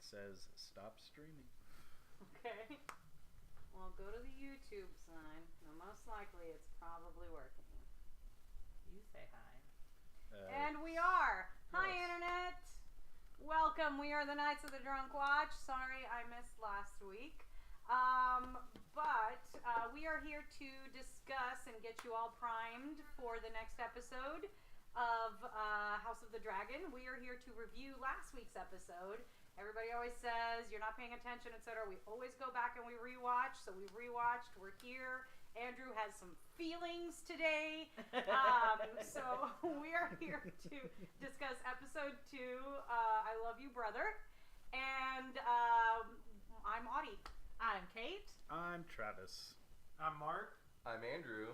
says stop streaming. Okay. Well, go to the YouTube sign. Now, most likely, it's probably working. You say hi. And we are. Yes. Hi, Internet. Welcome. We are the Knights of the Drunk Watch. Sorry I missed last week. But we are here to discuss and get you all primed for the next episode of House of the Dragon. We are here to review last week's episode. Everybody always says you're not paying attention, etc. We always go back and we rewatch. So we rewatched. We're here. Andrew has some feelings today. So we are here to discuss episode 2, I Love You, Brother. And I'm Audie. I'm Kate. I'm Travis. I'm Mark. I'm Andrew.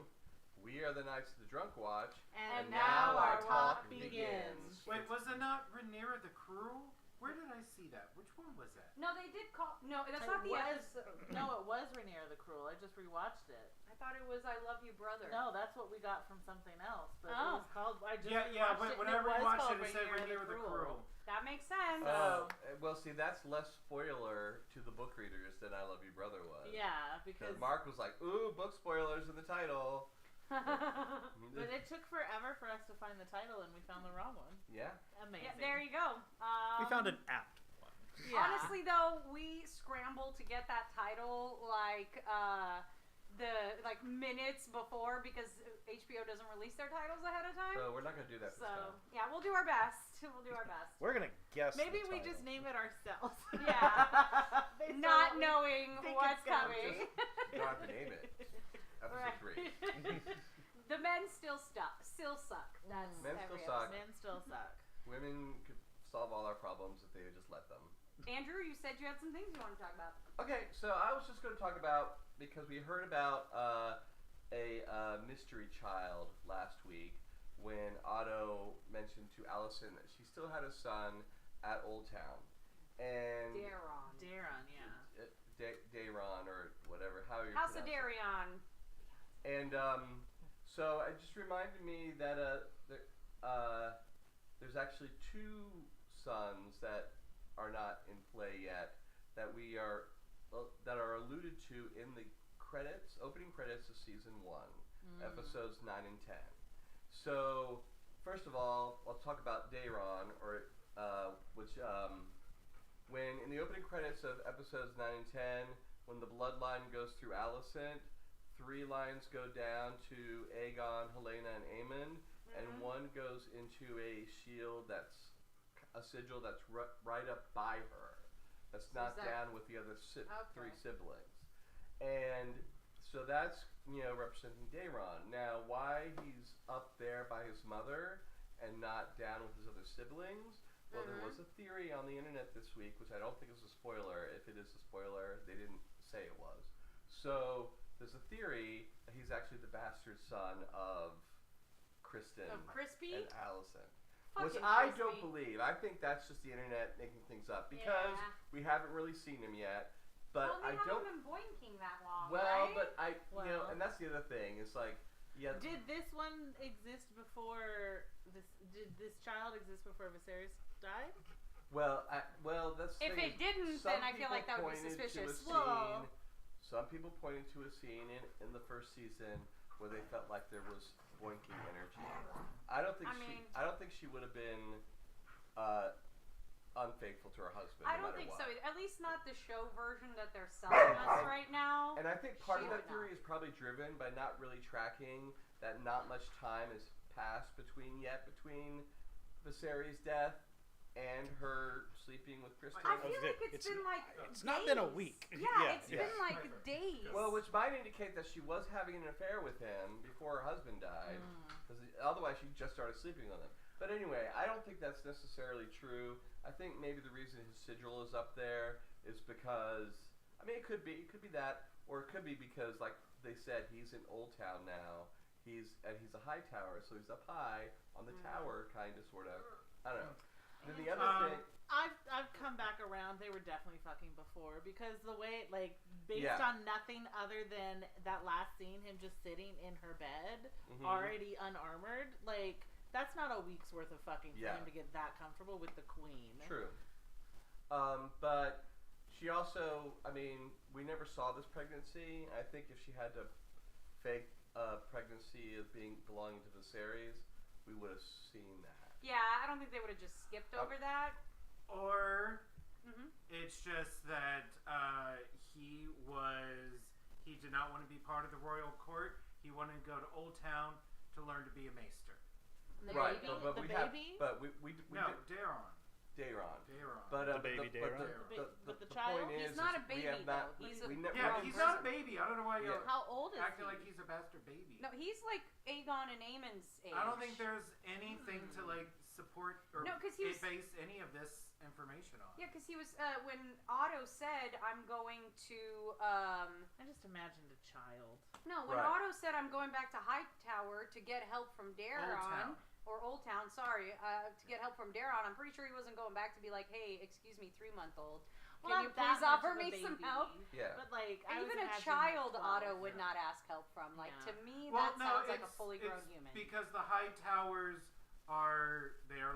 We are the Knights of the Drunk Watch. And now our talk begins. Wait, was it not Rhaenyra the Cruel? Where did I see that? Which one was that? No, they did call... No, that's not the episode. No, it was Rhaenyra the Cruel. I just rewatched it. I thought it was I Love You, Brother. No, that's what we got from something else. But it was called... I just yeah, but when I rewatched it, it said Rhaenyra the Cruel. That makes sense. Well, see, that's less spoiler to the book readers than I Love You, Brother was. Yeah, because... Mark was like, ooh, book spoilers in the title. But it took forever for us to find the title, and we found the wrong one. Yeah. Amazing. Yeah, there you go. We found an apt one. Yeah. Honestly, though, we scrambled to get that title minutes before because HBO doesn't release their titles ahead of time. So we're not going to do that this time. Yeah, we'll do our best. We'll do our best. We're going to guess. Maybe we just name it ourselves. Yeah. Not knowing what's coming. You don't have to name it. Episode 3. The men still suck. That's Men still suck. Men still suck. Women could solve all our problems if they would just let them. Andrew, you said you had some things you want to talk about. Okay, so I was just going to talk about, because we heard about a mystery child last week when Otto mentioned to Allison that she still had a son at Old Town. And Daron, yeah. Daron or whatever, how you House of pronounce it. Darion. And so it just reminded me that there's actually 2 sons that are not in play yet that are alluded to in the opening credits of season 1, episodes 9 and 10. So first of all, let's talk about Daron, when in the opening credits of episodes 9 and 10, when the bloodline goes through Alicent, 3 lines go down to Aegon, Helena, and Aemon, and 1 goes into a shield that's a sigil that's right up by her. That's not down with the other 3 siblings. And so that's, representing Daron. Now, why he's up there by his mother and not down with his other siblings? Well, there was a theory on the internet this week, which I don't think is a spoiler. If it is a spoiler, they didn't say it was. So there's a theory that he's actually the bastard son of Kristen and Alicent. Which I don't believe. I think that's just the internet making things up because we haven't really seen him yet. But they I don't. haven't been boinking that long. Well, right? but and that's the other thing. It's like, yeah. Did this one exist before this? Did this child exist before Viserys died? Well, that's the if thing. it didn't, then I feel like that would be suspicious. Some people pointed to a scene in the first season where they felt like there was boinking energy. I don't think she would have been unfaithful to her husband. I don't think so. At least not the show version that they're selling us right now. And I think part of that theory is probably driven by not really tracking that not much time has passed between Viserys' death and her sleeping with Kristen. I feel like it's been like it's not been a week. Yeah, it's been like days. Well, which might indicate that she was having an affair with him before her husband died, because otherwise she just started sleeping with him. But anyway, I don't think that's necessarily true. I think maybe the reason his sigil is up there is because, it could be that, or it could be because, like they said, he's in Old Town now. He's a high tower, so he's up high on the tower, kind of, sort of. I don't know. Then the other thing, I've come back around. They were definitely fucking before because the way, based on nothing other than that last scene, him just sitting in her bed, already unarmored, that's not a week's worth of fucking for him to get that comfortable with the queen. True. But also, I mean, we never saw this pregnancy. I think if she had to fake a pregnancy of belonging to Viserys, we would have seen that. Yeah, I don't think they would have just skipped over that. Or Mm-hmm. it's just that he did not want to be part of the royal court. He wanted to go to Old Town to learn to be a maester. The Right, baby? but The we have, baby? but we No, did Daeron. Daeron. Daeron. But The baby Daeron? But the the child? point He's is, not a we baby, have not, though. He's a we never, Yeah, grown he's person. not a baby. I don't know why you're How old is acting he? like he's a bastard baby. No, he's like Aegon and Aemon's age. I don't think there's anything to like support or No, 'cause he was- base any of this information on. Yeah, because he was when Otto said, "I'm going to." I just imagined a child. No, when Right. Otto said, "I'm going back to Hightower to get help from Daeron." Town. Or Old Town, sorry, to get help from Daeron. I'm pretty sure he wasn't going back to be like, hey, excuse me, 3-month-old. Well, Can you not that please much offer of a me some baby, help? Yeah. But like, I And was even a imagining, child like, Otto 12. would not ask help from. Like, Yeah. to me, Well, that no, sounds like a it's- fully grown it's human. Because the High Towers are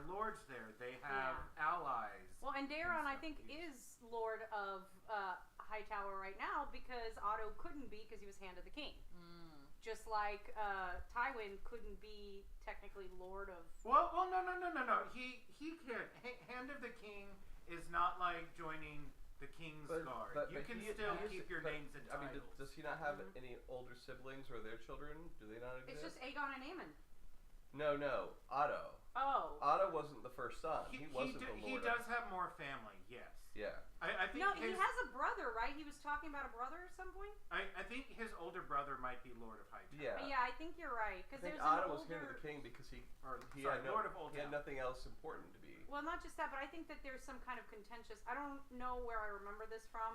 lords there. They have allies. Well, and Daeron, I stuff. think, is Lord of Hightower right now because Otto couldn't be because he was Hand of the King. Just like Tywin couldn't be technically Lord of... Well, no. He can't. Hand of the King is not like joining the King's Guard. You can still keep your names and I titles. mean, does he not have any older siblings or their children? Do they not It's exist? just Aegon and Aemon. No, Otto. Oh. Otto wasn't the first son. He wasn't the he Lord. does have more family, yes. Yeah. I think No, his, he has a brother, right? He was talking about a brother at some point? I think his older brother might be Lord of Hightower. Yeah. Yeah, I think you're right. I Because think there's an Otto was older... Hand of the King because he Sorry, had Lord of Old he had Town. nothing else important to be. Well, not just that, but I think that there's some kind of contentious... I don't know where I remember this from.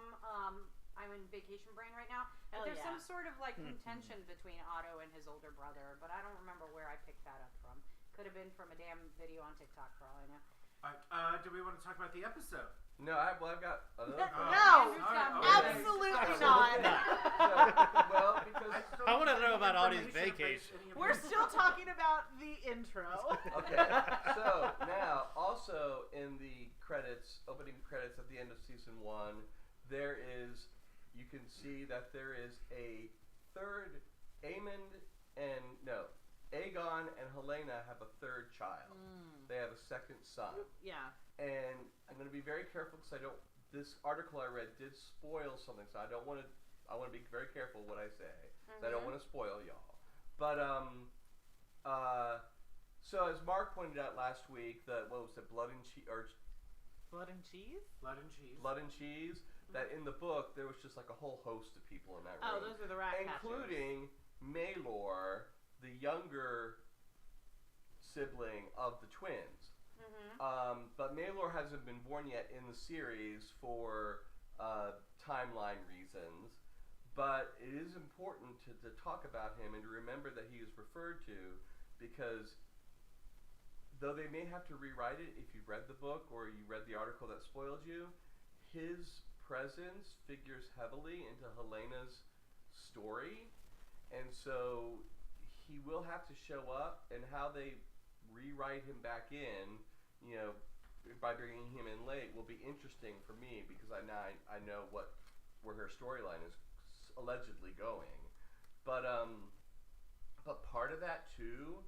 I'm in vacation brain right now. But Hell there's yeah. some sort of, like, contention between Otto and his older brother, but I don't remember where I picked that up from. Could have been from a damn video on TikTok, for all I know. Do we want to talk about the episode? No, I've got another. No, Andrew's got okay. absolutely Absolutely not. well, because I wanna know about Audie's vacation. We're still talking about the intro. okay, so now also in the credits, opening credits at the end of season 1, there is, you can see that there is a third, Aegon and Helena have a third child. They have a second son. Yeah. And I'm going to be very careful because this article I read did spoil something, so I want to be very careful what I say. 'Cause I don't want to spoil y'all. But, so as Mark pointed out last week, what was it, Blood and Cheese? Blood and cheese? Blood and cheese. Blood and Cheese, that in the book there was just like a whole host of people in that room. Oh, those are the rat catchers. Including Maelor, the younger sibling of the twins. But Maelor hasn't been born yet in the series for timeline reasons. But it is important to talk about him and to remember that he is referred to because though they may have to rewrite it if you read the book or you read the article that spoiled you, his presence figures heavily into Helena's story. And so he will have to show up, and how they rewrite him back in, by bringing him in late will be interesting for me because I know where her storyline is allegedly going. But part of that too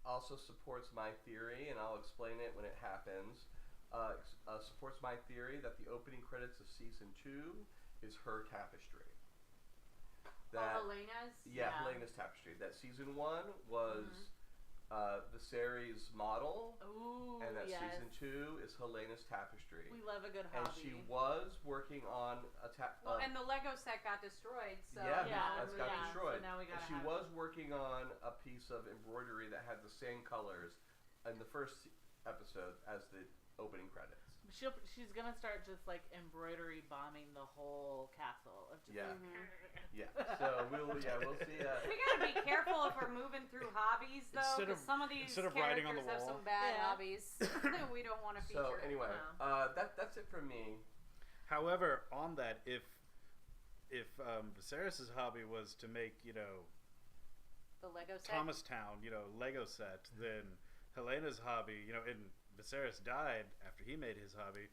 also supports my theory, and I'll explain it when it happens. Supports my theory that the opening credits of season 2 is her tapestry. Helena's? Yeah, Helena's tapestry. That season 1 was Viserys' model, Ooh, and that yes. season 2 is Helena's tapestry. We love a good And hobby. she was working on a Well, and the Lego set got destroyed, so... that's got yeah, destroyed. so now we And gotta she have was working on a piece of embroidery that had the same colors in the first episode as the opening credits. She's gonna start just like embroidery bombing the whole castle. Of just Yeah. like, Yeah. So we'll see. We gotta be careful if we're moving through hobbies, though, because some of these instead of characters writing on the have wall. some bad Yeah. hobbies that we don't want to feature. So anyway, Wow. that's it from me. However, on that, if Viserys' hobby was to make the Lego set. Thomastown Lego set, then Helena's hobby and Viserys died after he made his hobby.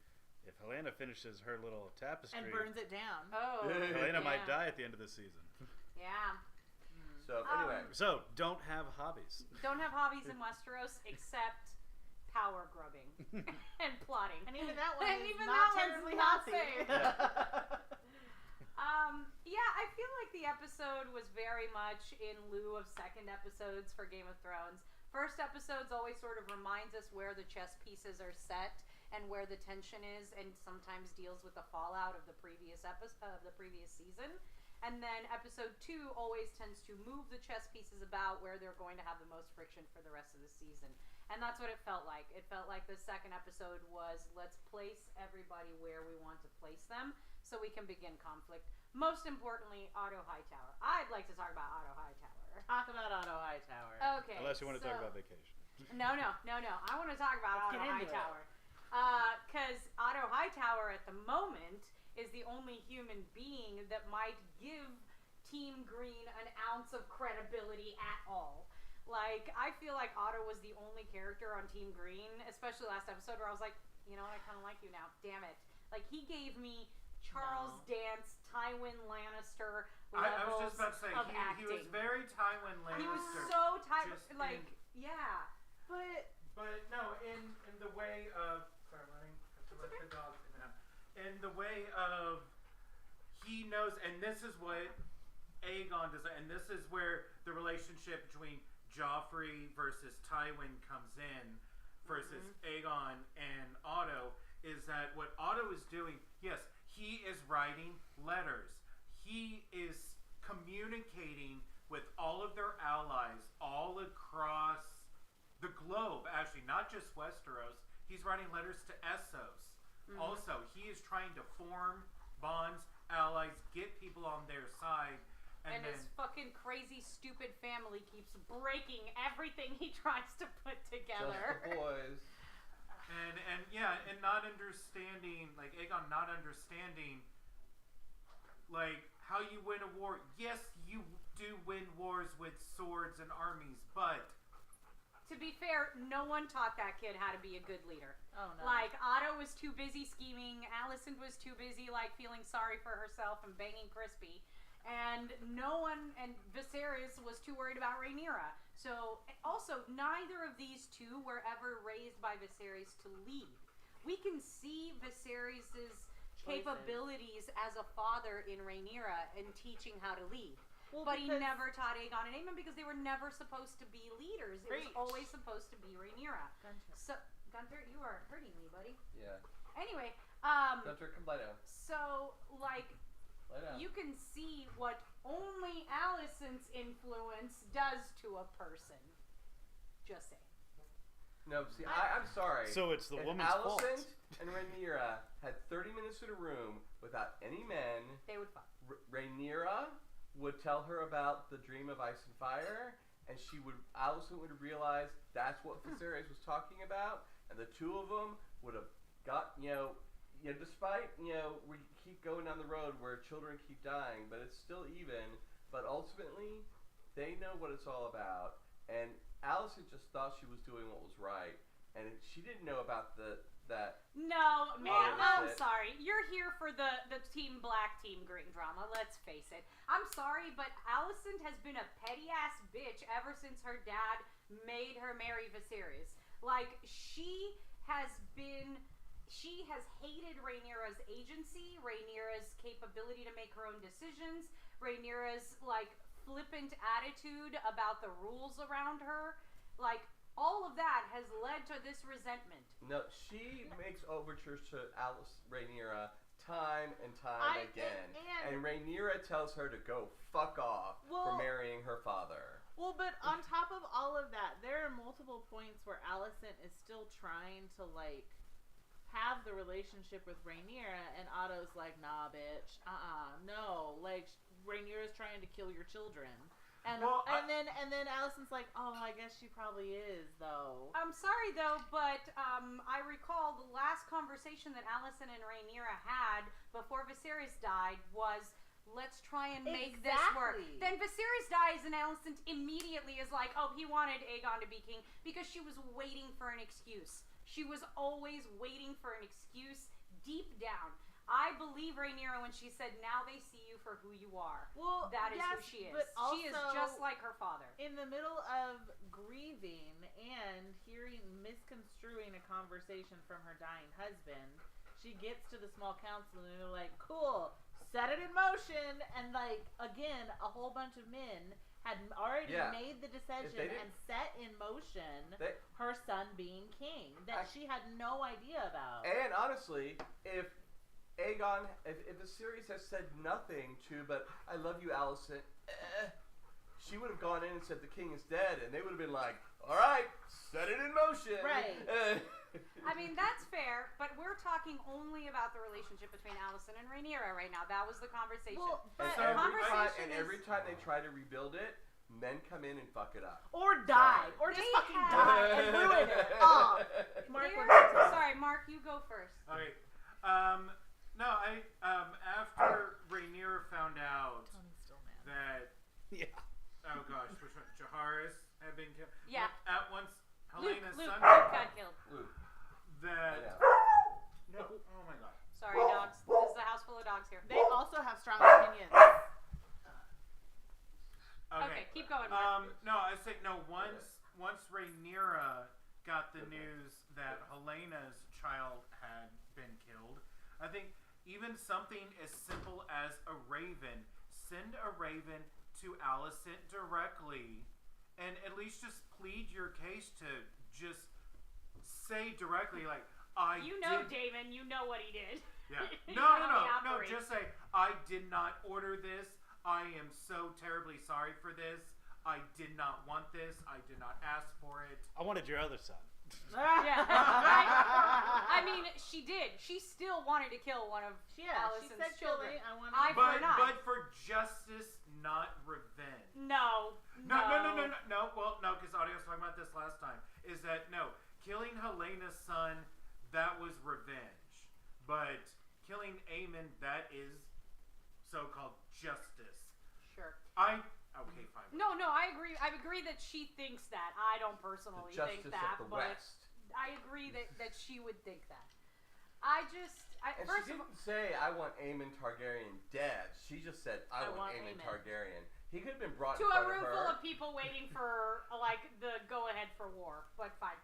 if Helena finishes her little tapestry, and burns it down. Oh, Helena might yeah. die at the end of the season. Yeah. So anyway, So don't have hobbies. Don't have hobbies in Westeros except power grubbing and plotting. And even that one And is even not that terribly one's not healthy. safe. Yeah, I feel like the episode was very much in lieu of second episodes for Game of Thrones. First episodes always sort of reminds us where the chess pieces are set and where the tension is, and sometimes deals with the fallout of the previous season. And then episode 2 always tends to move the chess pieces about where they're going to have the most friction for the rest of the season. And that's what it felt like. It felt like the second episode was, let's place everybody where we want to place them so we can begin conflict. Most importantly, Otto Hightower. I'd like to talk about Otto Hightower. Talk about Otto Hightower. Okay. Unless you want to talk about vacation. No. I want to talk about Let's Otto get into Hightower. Because Otto Hightower at the moment is the only human being that might give Team Green an ounce of credibility at all. Like, I feel like Otto was the only character on Team Green, especially last episode, where I was like, you know what, I kind of like you now. Damn it. Like, he gave me Charles Dance, Tywin Lannister levels I was just about to say, of he acting. was very Tywin Lannister. He was so Tywin, just like, yeah. But no, in the way of, sorry, have to let the dogs in now. In the way of, he knows, and this is what Aegon does, and this is where the relationship between Joffrey versus Tywin comes in, versus Aegon and Otto, is that what Otto is doing, yes, he is writing letters. He is communicating with all of their allies all across the globe, actually, not just Westeros. He's writing letters to Essos. Also, he is trying to form bonds, allies, get people on their side. And then, his fucking crazy, stupid family keeps breaking everything he tries to put together. just the boys. And not understanding, like, Aegon not understanding, like, how you win a war. Yes, you do win wars with swords and armies, but To be fair, no one taught that kid how to be a good leader. Oh no. Like, Otto was too busy scheming, Alicent was too busy, like, feeling sorry for herself and banging Crispy. And Viserys was too worried about Rhaenyra. So, also, neither of these two were ever raised by Viserys to lead. We can see Viserys' capabilities as a father in Rhaenyra and teaching how to lead. Well, but he never taught Aegon and Aemon because they were never supposed to be leaders. It was always supposed to be Rhaenyra. So, Gunther, you are hurting me, buddy. Yeah. Anyway, Gunther, come lie down. So, like, Lie down. you can see what only Alicent's influence does to a person. Just saying. No, see, I'm sorry. So it's the if woman's fault. Alicent and Rhaenyra had 30 minutes in a room without any men, They would fuck. Rhaenyra would tell her about the dream of ice and fire, and Alicent would realize that's what Viserys was talking about, and the two of them would have got, despite, we keep going down the road where children keep dying, but it's still even, but ultimately, they know what it's all about, and Alicent just thought she was doing what was right, and she didn't know about that. No, man, Oh, I'm shit. sorry. You're here for the Team Black, Team Green drama, let's face it. I'm sorry, but Alicent has been a petty-ass bitch ever since her dad made her marry Viserys. Like, she has hated Rhaenyra's agency, Rhaenyra's capability to make her own decisions, Rhaenyra's, like, flippant attitude about the rules around her. Like, all of that has led to this resentment. No, she makes overtures to Rhaenyra time and time again. And Rhaenyra tells her to go fuck off for marrying her father. Well, but on top of all of that, there are multiple points where Alicent is still trying to, like, have the relationship with Rhaenyra, and Otto's like, nah, bitch, no. Like, Rhaenyra's trying to kill your children. And then Alicent's like, oh, I guess she probably is, though. I'm sorry, though, but I recall the last conversation that Alicent and Rhaenyra had before Viserys died was, let's try and make this work. Then Viserys dies, and Alicent immediately is like, oh, he wanted Aegon to be king, because she was waiting for an excuse. She was always waiting for an excuse, deep down, I believe Rhaenyra when she said, "Now they see you for who you are." Well, that is yes, who she is. But She is just like her father. In the middle of grieving and misconstruing a conversation from her dying husband, she gets to the small council and they're like, "Cool, set it in motion." And like again, a whole bunch of men had already made the decision and set in motion her son being king that she had no idea about. And honestly, if Aegon, if the series has said nothing to, but I love you, Alicent, she would have gone in and said the king is dead, and they would have been like, all right, set it in motion. Right. I mean, that's fair, but we're talking only about the relationship between Alicent and Rhaenyra right now. That was the conversation. Well, And but every time they try to rebuild it, men come in and fuck it up. Or die. Or just fucking die and ruin it. Oh. Sorry, Mark, you go first. Okay. No, after Rhaenyra found out that oh gosh, which one? Jaharis had been killed. Yeah. At once, Helena's Luke son got killed. That no. Oh my god. Sorry, dogs. This is a house full of dogs here. They also have strong opinions. Okay, keep going, Mark. No, I say no. Once Rhaenyra got the news that Helena's child had been killed, I think even something as simple as a raven, send a raven to Alicent directly, and at least just plead your case to just say directly, like, Damon, you know what he did. Yeah. You No, know how he no. operates. Just say, I did not order this. I am so terribly sorry for this. I did not want this. I did not ask for it. I wanted your other son. Yeah, right? I mean, she did. She still wanted to kill one of Alicent's children. But for justice, not revenge. No. Well, no, because Audio was talking about this last time. Is that killing Helena's son, that was revenge. But killing Aemon, that is so-called justice. Sure. Okay, fine. No, I agree. I agree that she thinks that. I don't personally think that, of the but West. I agree that she would think that. She didn't say, I want Aemon Targaryen dead. She just said, I want Aemon Targaryen. He could have been brought to in a front room of her. full of people waiting for the go-ahead for war, but fine.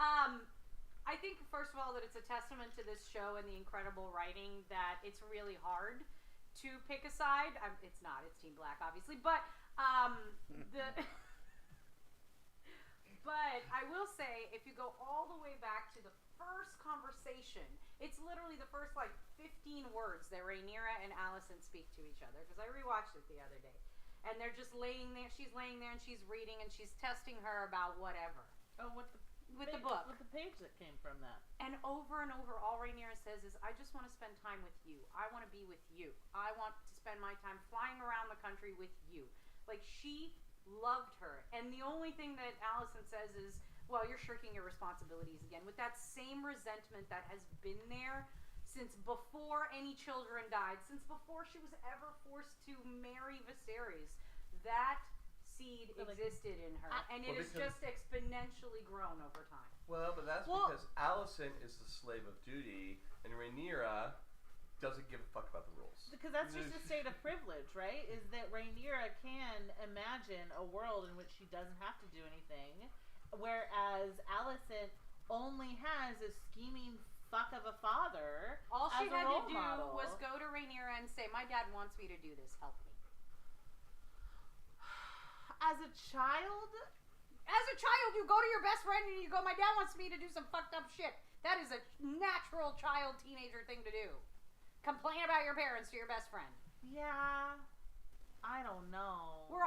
I think first of all that it's a testament to this show and the incredible writing that it's really hard to pick a side. It's not. It's Team Black, obviously, but but I will say, if you go all the way back to the first conversation, it's literally the first 15 words that Rhaenyra and Alicent speak to each other, because I rewatched it the other day, and they're just laying there. She's laying there and she's reading and she's testing her about whatever. Oh, with the book. With the page that came from that. And over, all Rhaenyra says is, I just want to spend time with you. I want to be with you. I want to spend my time flying around the country with you. She loved her. And the only thing that Alicent says is, well, you're shirking your responsibilities again. With that same resentment that has been there since before any children died, since before she was ever forced to marry Viserys. That seed existed in her, and it has just exponentially grown over time. Well, but that's because Alicent is the slave of duty, and Rhaenyra doesn't give a fuck about the rules. Because that's just a state of privilege, right? Is that Rhaenyra can imagine a world in which she doesn't have to do anything, whereas Alicent only has a scheming fuck of a father. All she had to do model. was go to Rhaenyra and say, my dad wants me to do this, help me. As a child, you go to your best friend and you go, my dad wants me to do some fucked up shit. That is a natural child, teenager thing to do. Complain about your parents to your best friend. Yeah. I don't know. We're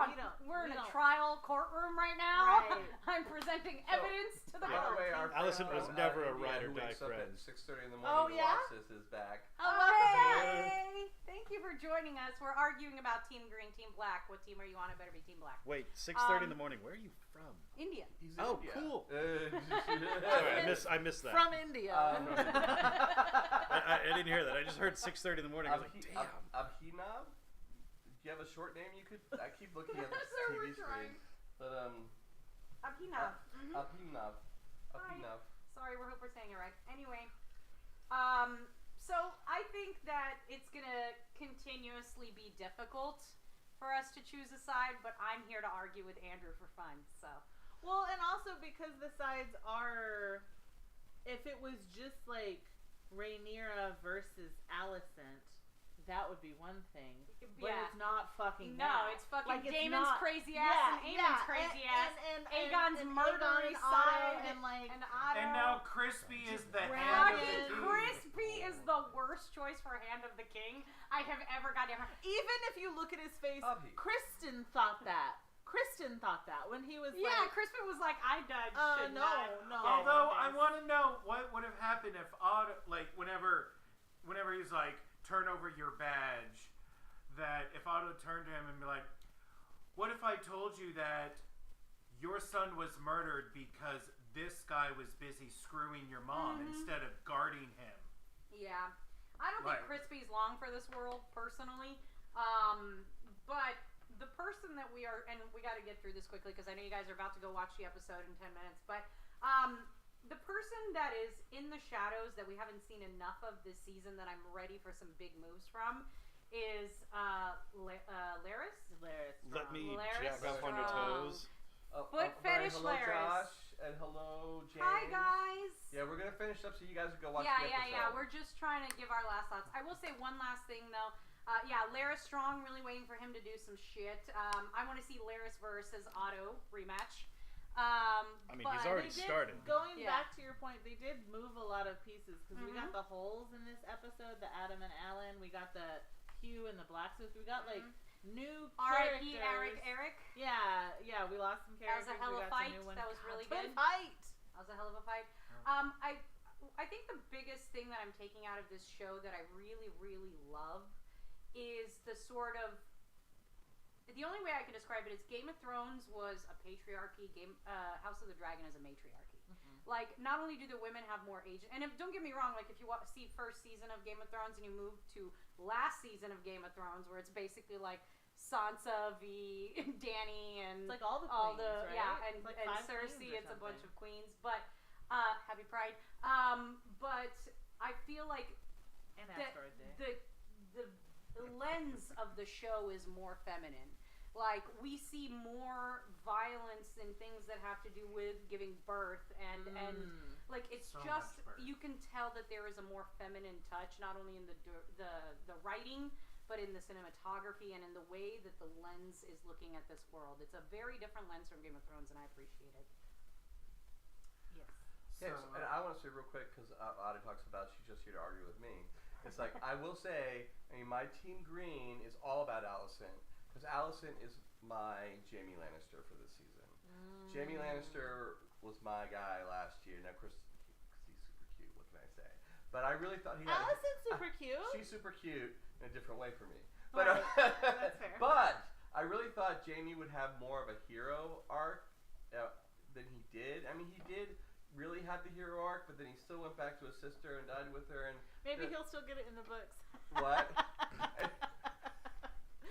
in a trial courtroom right now. Right. I'm presenting evidence to the court. Allison was never a ride or die friend. At 6:30 in the morning. Colossus is back. Hey! Thank you for joining us. We're arguing about Team Green, Team Black. What team are you on? It better be Team Black. Wait, 6:30 in the morning. Where are you from? India. India. Cool. Sorry, I missed that. From India. I didn't hear that. I just heard 6:30 in the morning. I was like, damn. Abhinav? Do you have a short name you could? I keep looking at the TV screen. But Abhinav. Abhinav. Sorry, we hope we're saying it right. Anyway, so difficult for us to choose a side, but I'm here to argue with Andrew for fun. So. Well, and also because the sides are, if it was just like Rhaenyra versus Alicent, that would be one thing. But it's not fucking that. No, it's fucking like, Daemon's crazy ass and Aemon's crazy ass. And Aegon's murderous side. And Otto. And now Crispy is the hand of the king. Crispy is the worst choice for Hand of the King I have ever goddamn heard. Even if you look at his face, Kristen thought that. When he was Crispin was like, I died. No. Although I want to know what would have happened if Otto, like whenever he's like, turn over your badge, that if Otto turned to him and be like, what if I told you that your son was murdered because this guy was busy screwing your mom instead of guarding him? Yeah. I don't think Crispy's long for this world, personally. But the person that we are, and we got to get through this quickly because I know you guys are about to go watch the episode in 10 minutes, but the person that is in the shadows that we haven't seen enough of this season that I'm ready for some big moves from is Larys. Let me Larys jack up on your toes. Foot fetish hello, Larys. Josh, and hello, James. Hi, guys. Yeah, we're going to finish up so you guys can go watch the episode. Yeah. We're just trying to give our last thoughts. I will say one last thing, though. Larys Strong, really waiting for him to do some shit. I want to see Larys versus Otto rematch. He's already started. Going back to your point, they did move a lot of pieces because we got the holes in this episode, the Adam and Alan. We got the Hugh and the Blacksmith. We got new characters. Eric. Yeah, we lost some characters. That was a hell of a fight. That was really good. That was a hell of a fight. I think the biggest thing that I'm taking out of this show that I really, really love is the sort of, the only way I can describe it is Game of Thrones was a patriarchy. House of the Dragon is a matriarchy. Like, not only do the women have more age, and don't get me wrong, like if you see first season of Game of Thrones and you move to last season of Game of Thrones, where it's basically like Sansa v. Dany and it's like all the queens, right? Yeah, and Cersei. It's a bunch of queens, but happy Pride. But I feel like the lens of the show is more feminine. Like, we see more violence and things that have to do with giving birth and like, it's so just, you can tell that there is a more feminine touch, not only in the writing, but in the cinematography and in the way that the lens is looking at this world. It's a very different lens from Game of Thrones, and I appreciate it. Yes. Yes, and I want to say real quick, because Audie talks about she's just here to argue with me. It's like, I will say, my Team Green is all about Alicent, because Alicent is my Jaime Lannister for this season. Jaime Lannister was my guy last year. Now, Chris, he's super cute. What can I say? But I really thought he had. Alicent's super cute. She's super cute in a different way for me. But that's fair. But I really thought Jaime would have more of a hero arc than he did. I mean, he did really have the hero arc, but then he still went back to his sister and died with her. And maybe he'll still get it in the books. What?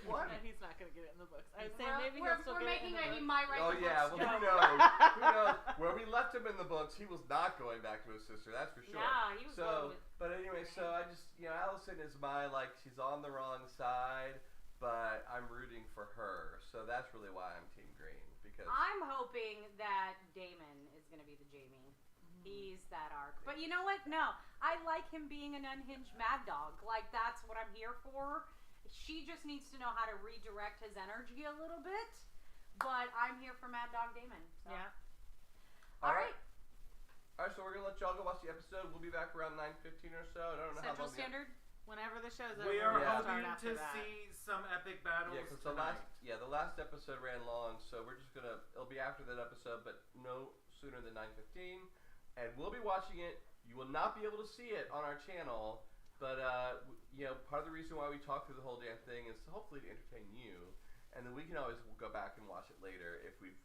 What? No, he's not going to get it in the books. I was saying maybe he'll still get it in the books. He might write the yeah, books. Well, who knows? Who knows? Where we left him in the books, he was not going back to his sister. That's for sure. Yeah, he was going with... But anyway, so I just, Alicent is my, she's on the wrong side, but I'm rooting for her. So that's really why I'm Team Green. Because I'm hoping that Daemon is going to be the Jaime. He's that arc. But you know what? No. I like him being an unhinged mad dog. Like, that's what I'm here for. She just needs to know how to redirect his energy a little bit. But I'm here for Mad Dog Daemon. So. Yeah. All right. All right, so we're going to let y'all go watch the episode. We'll be back around 9:15 or so. I don't know Central how long. Standard? Whenever the show's over. We are hoping to see some epic battles. Yeah, because the last episode ran long, so we're just going to, it'll be after that episode, but no sooner than 9:15. And we'll be watching it. You will not be able to see it on our channel. But, part of the reason why we talk through the whole damn thing is hopefully to entertain you. And then we can always go back and watch it later if we've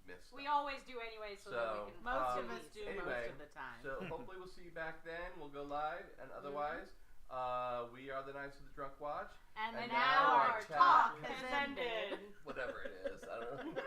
missed We stuff. always do anyway, so that we can... Most of us do anyway, most of the time. So hopefully we'll see you back then. We'll go live. And otherwise, we are the Knights of the Drunk Watch. And now our talk has ended. Whatever it is. I don't know.